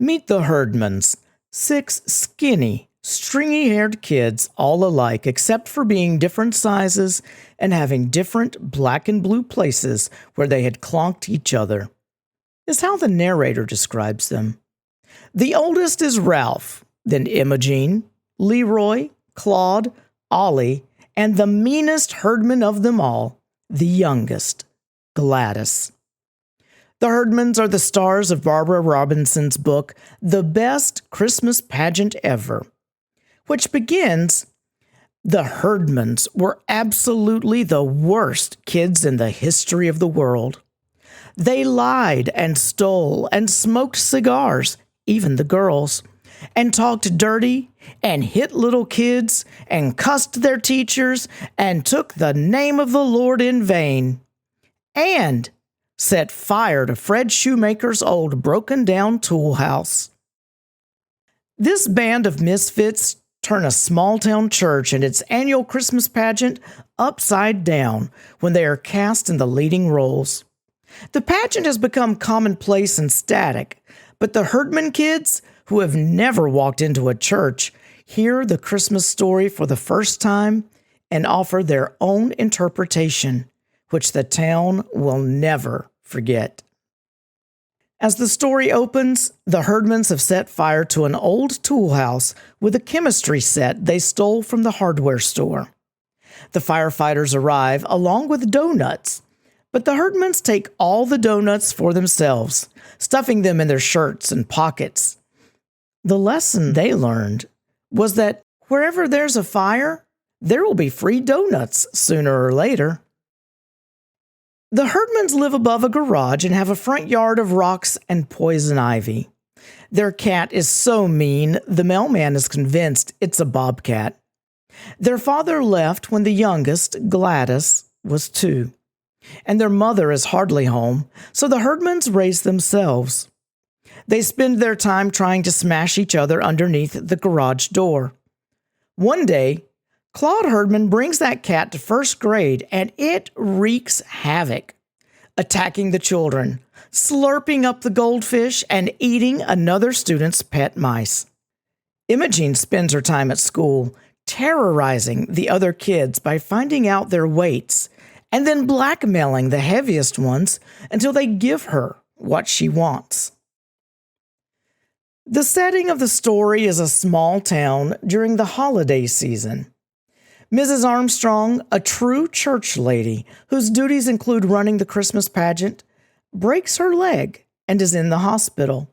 Meet the Herdmans, six skinny, stringy-haired kids, all alike except for being different sizes and having different black and blue places where they had clonked each other, is how the narrator describes them. The oldest is Ralph, then Imogene, Leroy, Claude, Ollie, and the meanest herdman of them all, the youngest, Gladys. The Herdmans are the stars of Barbara Robinson's book, The Best Christmas Pageant Ever, which begins, "The Herdmans were absolutely the worst kids in the history of the world. They lied and stole and smoked cigars, even the girls, and talked dirty and hit little kids and cussed their teachers and took the name of the Lord in vain, and set fire to Fred Shoemaker's old broken-down toolhouse." This band of misfits turn a small-town church and its annual Christmas pageant upside down when they are cast in the leading roles. The pageant has become commonplace and static, but the Herdman kids, who have never walked into a church, hear the Christmas story for the first time and offer their own interpretation, which the town will never forget. As the story opens, the Herdmans have set fire to an old toolhouse with a chemistry set they stole from the hardware store. The firefighters arrive along with donuts, but the Herdmans take all the donuts for themselves, stuffing them in their shirts and pockets. The lesson they learned was that wherever there's a fire, there will be free donuts sooner or later. The Herdmans live above a garage and have a front yard of rocks and poison ivy. Their cat is so mean, the mailman is convinced it's a bobcat. Their father left when the youngest, Gladys, was 2, and their mother is hardly home, so the Herdmans raise themselves. They spend their time trying to smash each other underneath the garage door. One day, Claude Herdman brings that cat to first grade, and it wreaks havoc, attacking the children, slurping up the goldfish, and eating another student's pet mice. Imogene spends her time at school terrorizing the other kids by finding out their weights and then blackmailing the heaviest ones until they give her what she wants. The setting of the story is a small town during the holiday season. Mrs. Armstrong, a true church lady whose duties include running the Christmas pageant, breaks her leg and is in the hospital.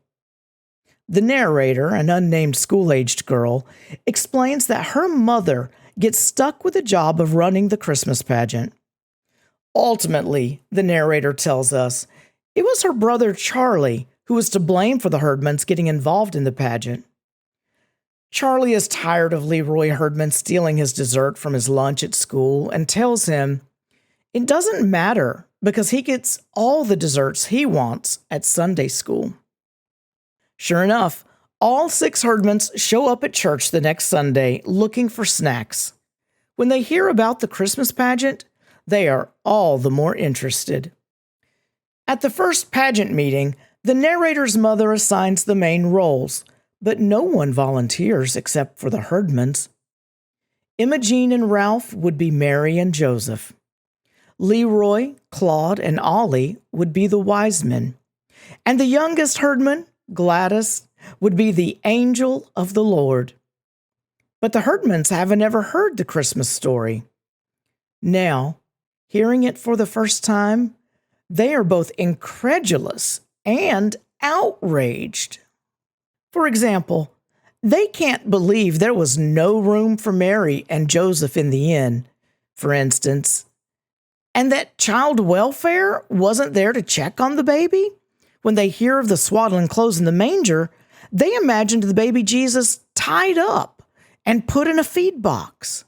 The narrator, an unnamed school-aged girl, explains that her mother gets stuck with the job of running the Christmas pageant. Ultimately, the narrator tells us, it was her brother Charlie who was to blame for the Herdmans getting involved in the pageant. Charlie is tired of Leroy Herdman stealing his dessert from his lunch at school and tells him it doesn't matter because he gets all the desserts he wants at Sunday school. Sure enough, all 6 Herdmans show up at church the next Sunday looking for snacks. When they hear about the Christmas pageant, they are all the more interested. At the first pageant meeting, the narrator's mother assigns the main roles, but no one volunteers except for the Herdmans. Imogene and Ralph would be Mary and Joseph. Leroy, Claude, and Ollie would be the wise men. And the youngest Herdman, Gladys, would be the angel of the Lord. But the Herdmans haven't ever heard the Christmas story. Now, hearing it for the first time, they are both incredulous and outraged. For example, they can't believe there was no room for Mary and Joseph in the inn, for instance, and that child welfare wasn't there to check on the baby. When they hear of the swaddling clothes in the manger, they imagined the baby Jesus tied up and put in a feed box.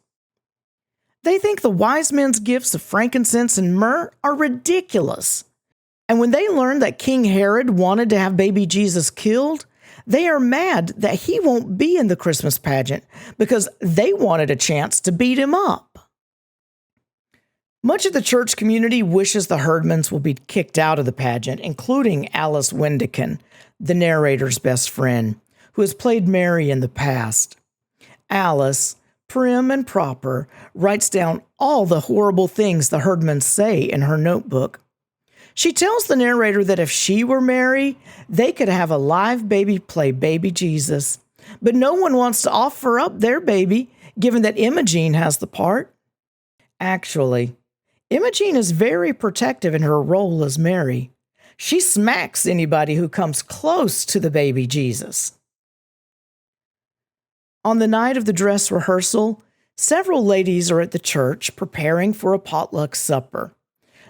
They think the wise men's gifts of frankincense and myrrh are ridiculous. And when they learn that King Herod wanted to have baby Jesus killed, they are mad that he won't be in the Christmas pageant because they wanted a chance to beat him up. Much of the church community wishes the Herdmans will be kicked out of the pageant, including Alice Windekin, the narrator's best friend, who has played Mary in the past. Alice, prim and proper, writes down all the horrible things the Herdmans say in her notebook. She tells the narrator that if she were Mary, they could have a live baby play baby Jesus. But no one wants to offer up their baby, given that Imogene has the part. Actually, Imogene is very protective in her role as Mary. She smacks anybody who comes close to the baby Jesus. On the night of the dress rehearsal, several ladies are at the church preparing for a potluck supper.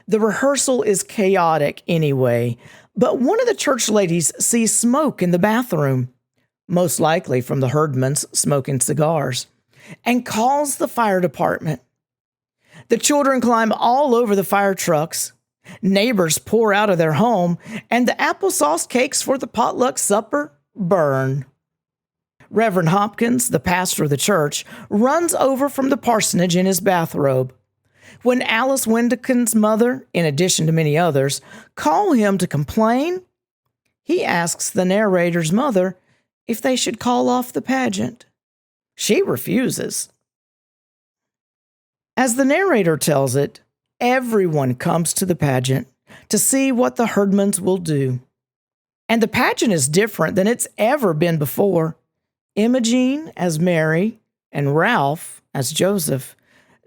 The rehearsal is chaotic anyway, but one of the church ladies sees smoke in the bathroom, most likely from the Herdmans smoking cigars, and calls the fire department. The children climb all over the fire trucks. Neighbors pour out of their home, and the applesauce cakes for the potluck supper burn. Reverend Hopkins, the pastor of the church, runs over from the parsonage in his bathrobe. When Alice Windekin's mother, in addition to many others, call him to complain, he asks the narrator's mother if they should call off the pageant. She refuses. As the narrator tells it, everyone comes to the pageant to see what the Herdmans will do. And the pageant is different than it's ever been before. Imogene as Mary and Ralph as Joseph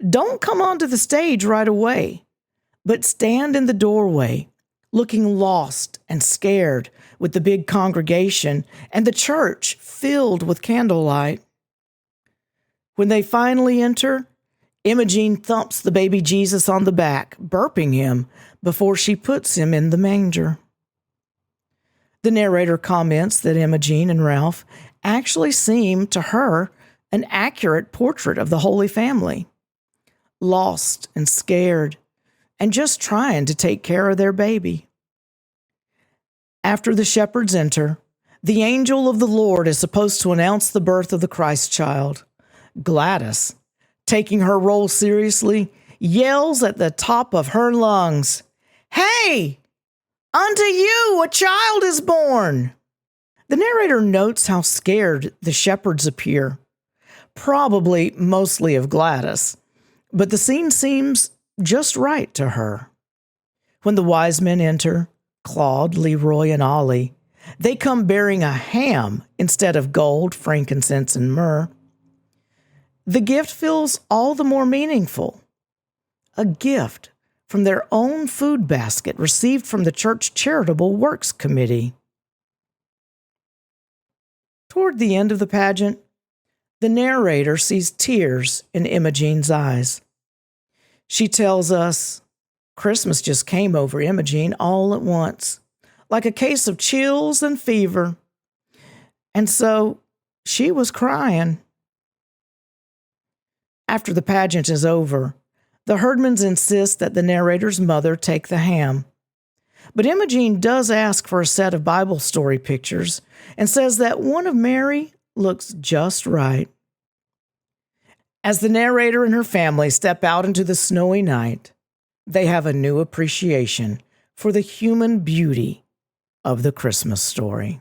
don't come onto the stage right away, but stand in the doorway, looking lost and scared with the big congregation and the church filled with candlelight. When they finally enter, Imogene thumps the baby Jesus on the back, burping him before she puts him in the manger. The narrator comments that Imogene and Ralph actually seem to her an accurate portrait of the Holy Family. Lost and scared, and just trying to take care of their baby. After the shepherds enter, the angel of the Lord is supposed to announce the birth of the Christ child. Gladys, taking her role seriously, yells at the top of her lungs, "Hey! Unto you a child is born!" The narrator notes how scared the shepherds appear, probably mostly of Gladys, but the scene seems just right to her. When the wise men enter, Claude, Leroy, and Ollie, they come bearing a ham instead of gold, frankincense, and myrrh. The gift feels all the more meaningful. A gift from their own food basket received from the Church Charitable Works Committee. Toward the end of the pageant, the narrator sees tears in Imogene's eyes. She tells us, Christmas just came over Imogene all at once, like a case of chills and fever. And so she was crying. After the pageant is over, the Herdmans insist that the narrator's mother take the ham. But Imogene does ask for a set of Bible story pictures and says that one of Mary looks just right. As the narrator and her family step out into the snowy night, they have a new appreciation for the human beauty of the Christmas story.